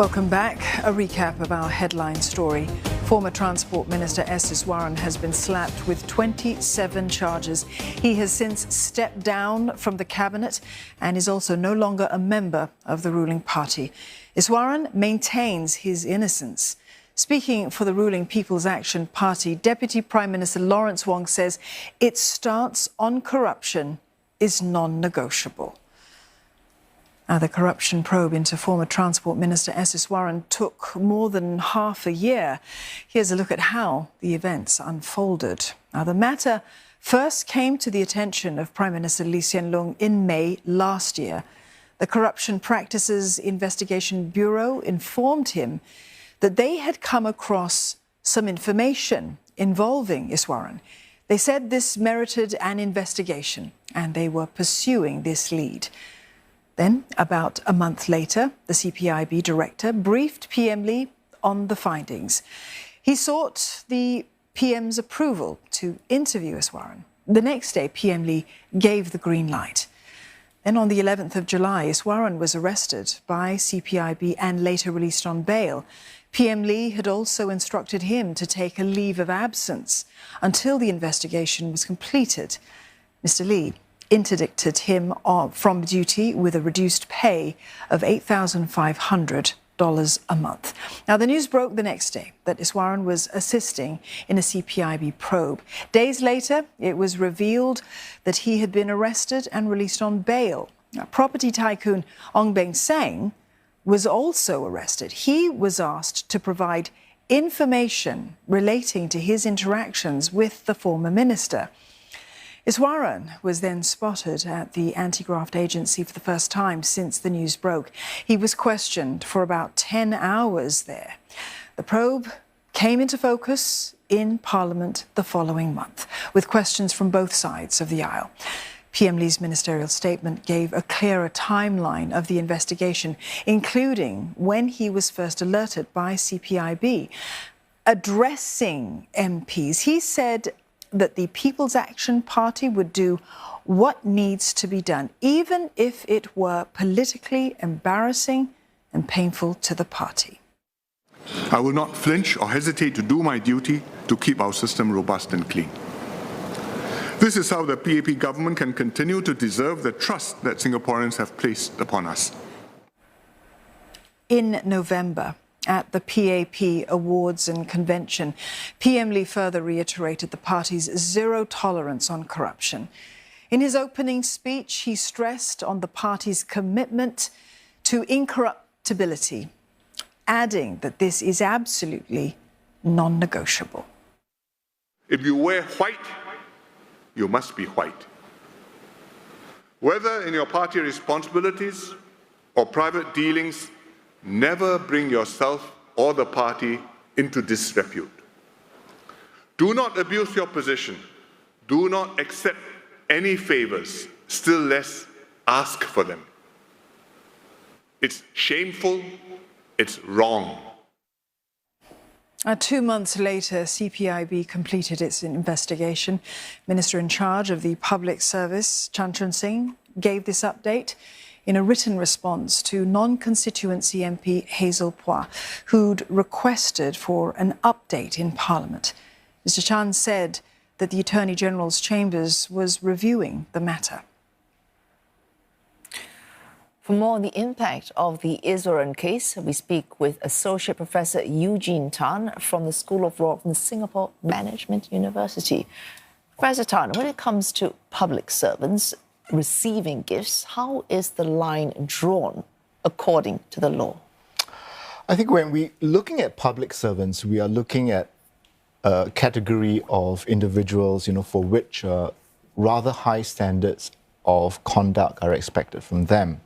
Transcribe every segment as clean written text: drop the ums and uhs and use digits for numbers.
Welcome back. A recap of our headline story. Former Transport Minister S Iswaran has been slapped with 27 charges. He has since stepped down from the cabinet and is also no longer a member of the ruling party. Iswaran maintains his innocence. Speaking for the ruling People's Action Party, Deputy Prime Minister Lawrence Wong says its stance on corruption is non-negotiable. Now, the corruption probe into former Transport Minister S Iswaran took more than half a year. Here's a look at how the events unfolded. Now, the matter first came to the attention of Prime Minister Lee Hsien Loong in May last year. The Corruption Practices Investigation Bureau informed him that they had come across some information involving Iswaran. They said this merited an investigation and they were pursuing this lead. Then, about a month later, the CPIB director briefed PM Lee on the findings. He sought the PM's approval to interview Iswaran. The next day, PM Lee gave the green light. Then on the 11th of July, Iswaran was arrested by CPIB and later released on bail. PM Lee had also instructed him to take a leave of absence until the investigation was completed. Mr. Lee interdicted him from duty with a reduced pay of $8,500 a month. Now, the news broke the next day that Iswaran was assisting in a CPIB probe. Days later, it was revealed that he had been arrested and released on bail. Now, property tycoon Ong Beng Seng was also arrested. He was asked to provide information relating to his interactions with the former minister. Iswaran was then spotted at the anti-graft agency for the first time since the news broke. He was questioned for about 10 hours there. The probe came into focus in Parliament the following month, with questions from both sides of the aisle. PM Lee's ministerial statement gave a clearer timeline of the investigation, including when he was first alerted by CPIB. Addressing MPs, he said that the People's Action Party would do what needs to be done, even if it were politically embarrassing and painful to the party. I will not flinch or hesitate to do my duty to keep our system robust and clean. This is how the PAP government can continue to deserve the trust that Singaporeans have placed upon us. In November, at the PAP Awards and Convention, PM Lee further reiterated the party's zero tolerance on corruption. In his opening speech, he stressed on the party's commitment to incorruptibility, adding that this is absolutely non-negotiable. If you wear white, you must be white. Whether in your party responsibilities or private dealings, never bring yourself or the party into disrepute. Do not abuse your position. Do not accept any favors, still less ask for them. It's shameful, it's wrong. 2 months later, CPIB completed its investigation. Minister in charge of the Public Service, Chan Chun Sing, gave this update in a written response to non-constituency MP Hazel Phua, who'd requested for an update in Parliament. Mr. Chan said that the Attorney General's chambers was reviewing the matter. For more on the impact of the Iswaran case, we speak with Associate Professor Eugene Tan from the School of Law from Singapore Management University. Professor Tan, when it comes to public servants receiving gifts, how is the line drawn according to the law? I think when we're looking at public servants, we are looking at a category of individuals, for which rather high standards of conduct are expected from them.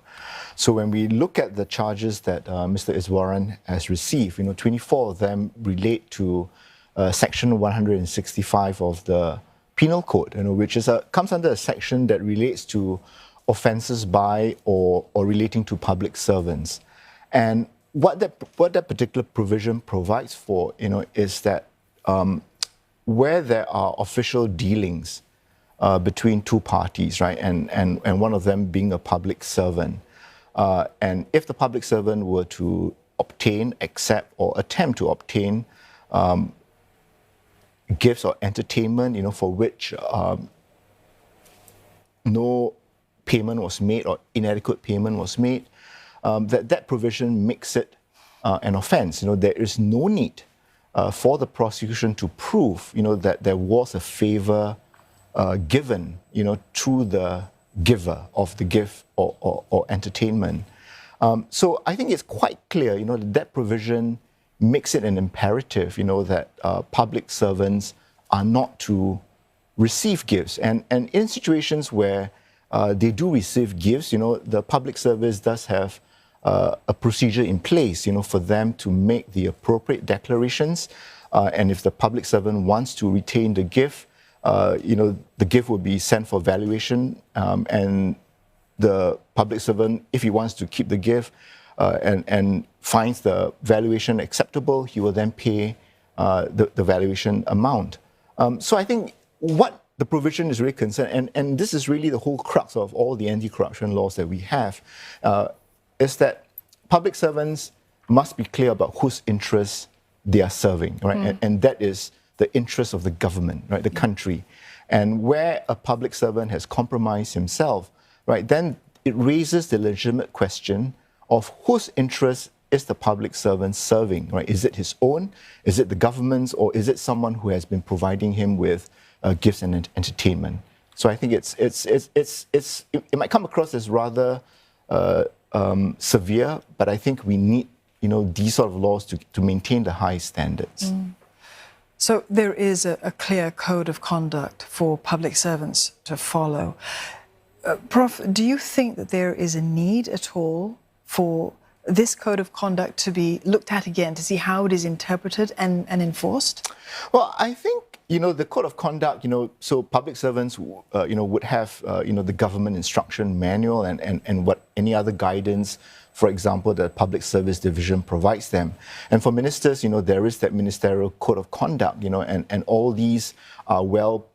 So when we look at the charges that Mr. Iswaran has received, 24 of them relate to Section 165 of the Penal Code, which is comes under a section that relates to offences by or relating to public servants. And what that particular provision provides for, is that where there are official dealings between two parties, right, and one of them being a public servant, and if the public servant were to obtain, accept, or attempt to obtain gifts or entertainment, for which no payment was made or inadequate payment was made, that provision makes it an offence. There is no need for the prosecution to prove, that there was a favour given, to the giver of the gift or entertainment. So I think it's quite clear, that provision makes it an imperative, that public servants are not to receive gifts. And in situations where they do receive gifts, the public service does have a procedure in place, for them to make the appropriate declarations. And if the public servant wants to retain the gift, the gift will be sent for valuation, and the public servant, if he wants to keep the gift and finds the valuation acceptable, he will then pay the valuation amount. So I think what the provision is really concerned, and this is really the whole crux of all the anti-corruption laws that we have, is that public servants must be clear about whose interests they are serving, right? And that is the interest of the government, right, the country. And where a public servant has compromised himself, right, then it raises the legitimate question of whose interest is the public servant serving, right? Is it his own? Is it the government's? Or is it someone who has been providing him with gifts and entertainment? So I think it might come across as rather severe, but I think we need, these sort of laws to maintain the high standards. So there is a clear code of conduct for public servants to follow. Prof, do you think that there is a need at all for this code of conduct to be looked at again to see how it is interpreted and enforced? Well, I think, the code of conduct, so public servants, would have, the government instruction manual and what any other guidance, for example, the Public Service Division provides them. And for ministers, there is that ministerial code of conduct, and all these are well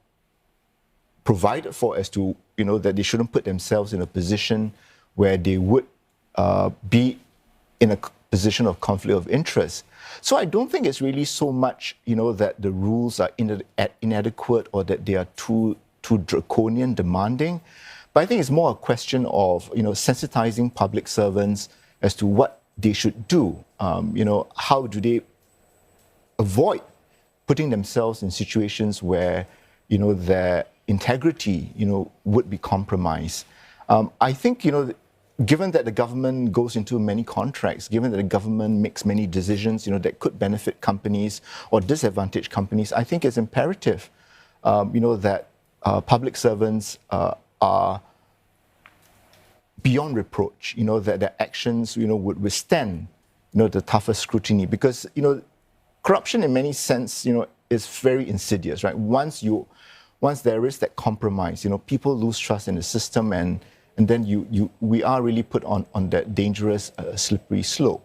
provided for as to, that they shouldn't put themselves in a position where they would be in a position of conflict of interest. So I don't think it's really so much, that the rules are inadequate or that they are too draconian, demanding. But I think it's more a question of, sensitizing public servants as to what they should do. How do they avoid putting themselves in situations where, their integrity, would be compromised. I think, given that the government goes into many contracts, given that the government makes many decisions, that could benefit companies or disadvantage companies, I think it's imperative, that public servants are beyond reproach, that their actions, would withstand, the toughest scrutiny. Because, corruption in many sense, is very insidious, right? Once there is that compromise, people lose trust in the system, and then we are really put on that dangerous, slippery slope.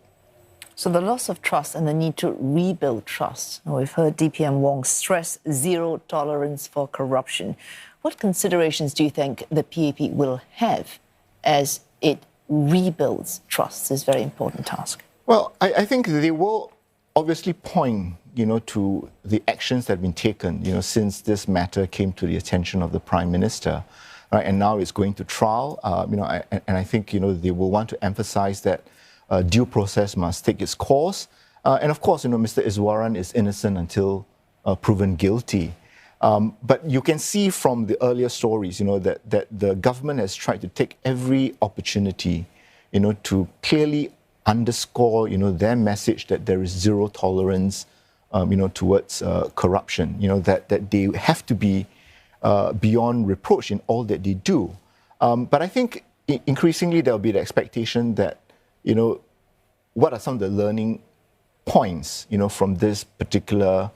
So the loss of trust and the need to rebuild trust. Now, we've heard DPM Wong stress zero tolerance for corruption. What considerations do you think the PAP will have as it rebuilds trust, this very important task? Well, I think they will obviously point, to the actions that have been taken, since this matter came to the attention of the Prime Minister, right? And now it's going to trial, and I think, they will want to emphasize that due process must take its course. And of course, Mr. Iswaran is innocent until proven guilty. But you can see from the earlier stories, that the government has tried to take every opportunity, to clearly underscore, their message that there is zero tolerance, towards corruption, that they have to be beyond reproach in all that they do. But I think increasingly there'll be the expectation that, what are some of the learning points, from this particular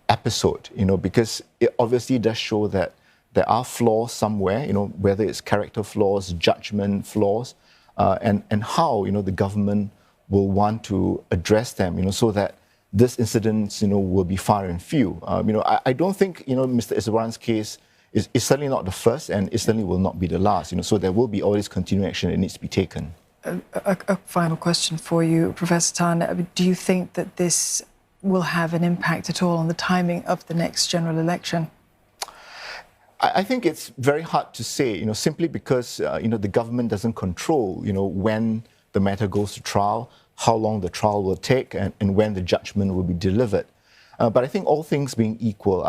episode, because it obviously does show that there are flaws somewhere, whether it's character flaws, judgment flaws, and how, the government will want to address them, so that this incident, will be far and few. I don't think, Mr. Iswaran's case is certainly not the first, and it certainly will not be the last, so there will be always continuing action that needs to be taken. A final question for you, Professor Tan. Do you think that this will have an impact at all on the timing of the next general election? I think it's very hard to say, simply because, the government doesn't control, when the matter goes to trial, how long the trial will take, and when the judgment will be delivered. But I think all things being equal,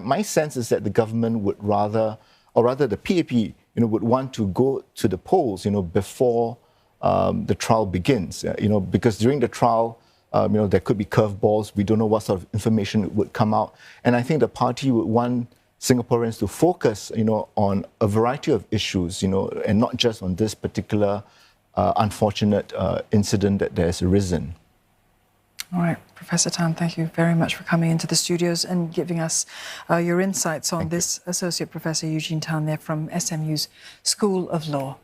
my sense is that the government would rather, or rather the PAP, would want to go to the polls, before the trial begins, because during the trial, there could be curveballs. We don't know what sort of information would come out. And I think the party would want Singaporeans to focus, on a variety of issues, and not just on this particular unfortunate incident that has arisen. All right, Professor Tan, thank you very much for coming into the studios and giving us your insights on this. Associate Professor Eugene Tan there from SMU's School of Law.